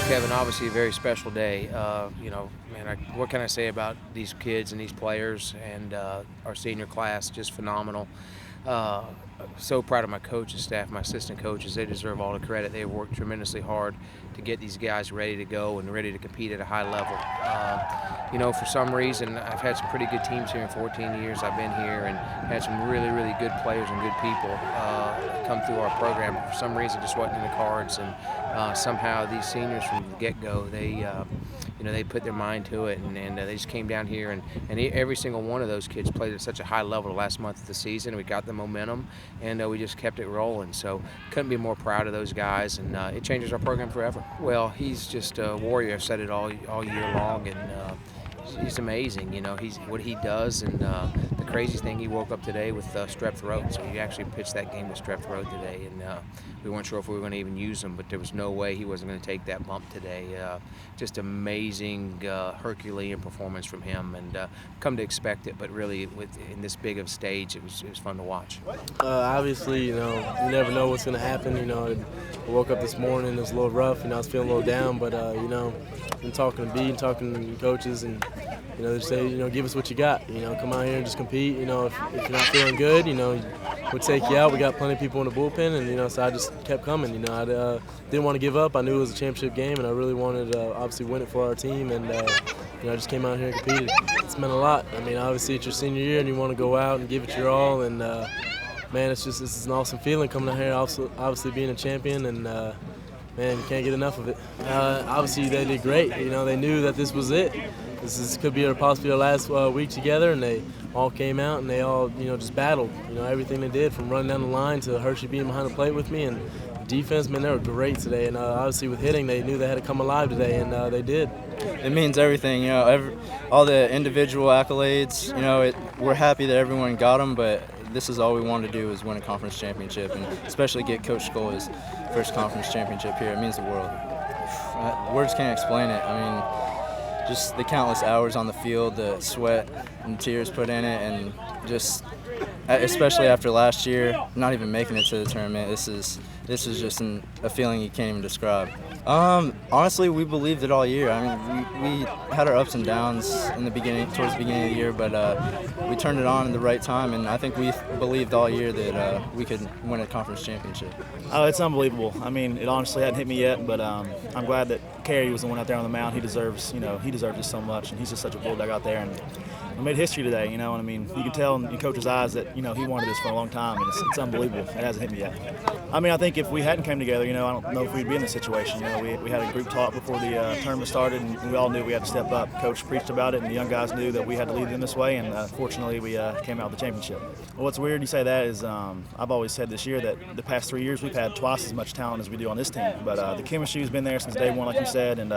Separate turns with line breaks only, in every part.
Kevin, obviously a very special day. Man, what can I say about these kids and these players and our senior class? Just phenomenal. So proud of my coaching staff, my assistant coaches. They deserve all the credit. They worked tremendously hard to get these guys ready to go and ready to compete at a high level. For some reason, I've had some pretty good teams here in 14 years I've been here, and had some really, really good players and good people come through our program. For some reason, it just wasn't in the cards, and somehow these seniors from the get-go, they put their mind to it, and they just came down here, and every single one of those kids played at such a high level the last month of the season. We got the momentum, and we just kept it rolling. So couldn't be more proud of those guys, and it changes our program forever. Well, he's just a warrior. I've said it all year long, and he's amazing. He's what he does, and the crazy thing, he woke up today with strep throat. So he actually pitched that game with strep throat today, and we weren't sure if we were going to even use him, but there was no way he wasn't going to take that bump today. Just amazing Herculean performance from him, and come to expect it, but really in this big of stage, it was fun to watch.
Obviously, you never know what's going to happen. I woke up this morning, it was a little rough, I was feeling a little down, but been talking to B and talking to coaches, and they say, give us what you got. Come out here and just compete. If you're not feeling good, we'll take you out. We got plenty of people in the bullpen, and so I just kept coming. I didn't want to give up. I knew it was a championship game, and I really wanted to obviously win it for our team. And I just came out here and competed. It's meant a lot. Obviously it's your senior year, and you want to go out and give it your all. And man, this is an awesome feeling coming out here. Obviously being a champion, and man, you can't get enough of it. Obviously they did great. They knew that this was it. This could be possibly our last week together, and they all came out and they all, just battled. Everything they did, from running down the line to Hershey being behind the plate with me, and defense, man, they were great today. And obviously with hitting, they knew they had to come alive today, and they did.
It means everything, all the individual accolades. We're happy that everyone got them, but this is all we wanted to do, is win a conference championship, and especially get Coach SKOLE's first conference championship here. It means the world. Words can't explain it. Just the countless hours on the field, the sweat and tears put in it, and just, especially after last year, not even making it to the tournament, this is just a feeling you can't even describe. Honestly, we believed it all year. We had our ups and downs towards the beginning of the year, but we turned it on at the right time, and I think we believed all year that we could win a conference championship.
Oh, it's unbelievable. It honestly hadn't hit me yet, but I'm glad that KERRY was the one out there on the mound. He deserves it so much, and he's just such a bulldog out there, and we made history today. You can tell in Coach's eyes that he wanted this for a long time, and it's unbelievable. It hasn't hit me yet. I think if we hadn't come together, I don't know if we'd be in this situation. We had a group talk before the tournament started, and we all knew we had to step up. Coach preached about it, and the young guys knew that we had to lead them this way, and fortunately we came out with the championship. Well, what's weird you say that is I've always said this year that the past 3 years we've had twice as much talent as we do on this team, but the chemistry has been there since day one, like you said, and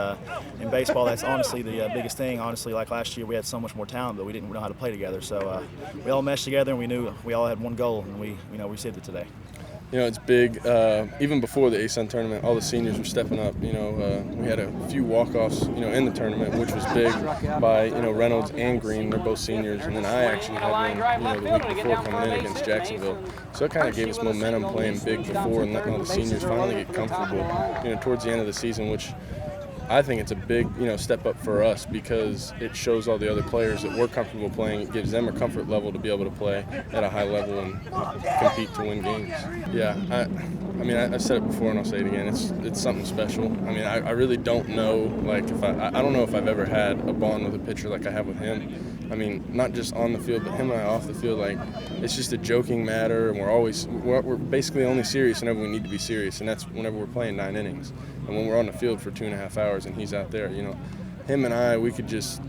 in baseball that's honestly the biggest thing. Honestly, like last year we had so much more talent, but we didn't know how to play together, so we all meshed together, and we knew we all had one goal, and we saved it today.
It's big. Even before the ASUN tournament, all the seniors were stepping up. We had a few walk-offs, in the tournament, which was big by, Reynolds and Green. They're both seniors, and then I actually had one, the week before coming in against Jacksonville. So it kind of gave us momentum playing big before and letting all the seniors finally get comfortable, towards the end of the season, which I think it's a big, step up for us, because it shows all the other players that we're comfortable playing. It gives them a comfort level to be able to play at a high level and compete to win games. Yeah, I've said it before and I'll say it again. It's something special. I really don't know, if I don't know if I've ever had a bond with a pitcher like I have with him. Not just on the field, but him and I off the field. It's just a joking matter, and we're basically only serious whenever we need to be serious, and that's whenever we're playing 9 innings. And when we're on the field for 2.5 hours and he's out there, him and I, we could just,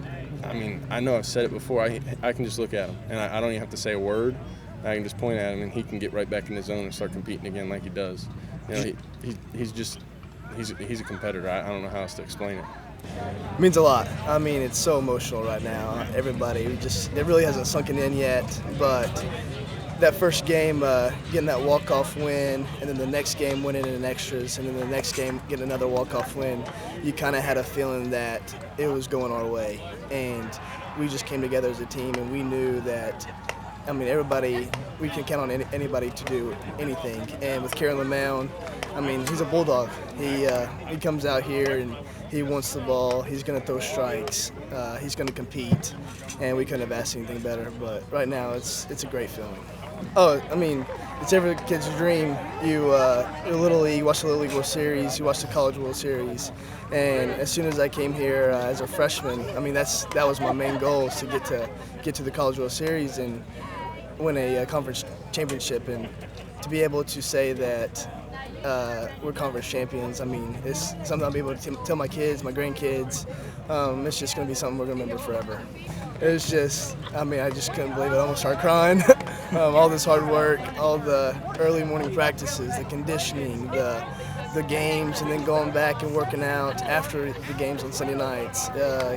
I know I've said it before, I can just look at him, and I don't even have to say a word. I can just point at him, and he can get right back in his zone and start competing again like he does. He's a competitor. I don't know how else to explain it.
It means a lot. It's so emotional right now. Everybody, it really hasn't sunken in yet, but that first game, getting that walk-off win, and then the next game winning in extras, and then the next game getting another walk-off win, you kind of had a feeling that it was going our way. And we just came together as a team, and we knew that I mean, everybody, we can count on anybody to do anything. And with Kerry on the mound, I mean, he's a bulldog. He comes out here and he wants the ball. He's going to throw strikes. He's going to compete. And we couldn't have asked anything better. But right now, it's a great feeling. Oh, I mean, it's every kid's dream. You Little League, you watch the Little League World Series, you watch the College World Series, and as soon as I came here as a freshman, I mean that was my main goal, is to get to the College World Series and win a conference championship, and to be able to say that we're conference champions. I mean, it's something I'll be able to tell my kids, my grandkids. It's just going to be something we're going to remember forever. It was just, I mean, I just couldn't believe it. I almost started crying. All this hard work, all the early morning practices, the conditioning, the games, and then going back and working out after the games on Sunday nights,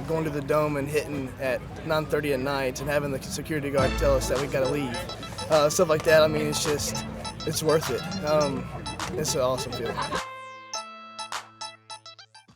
going to the Dome and hitting at 9:30 at night and having the security guard tell us that we got to leave. Stuff like that, I mean, it's worth it. It's an awesome feeling.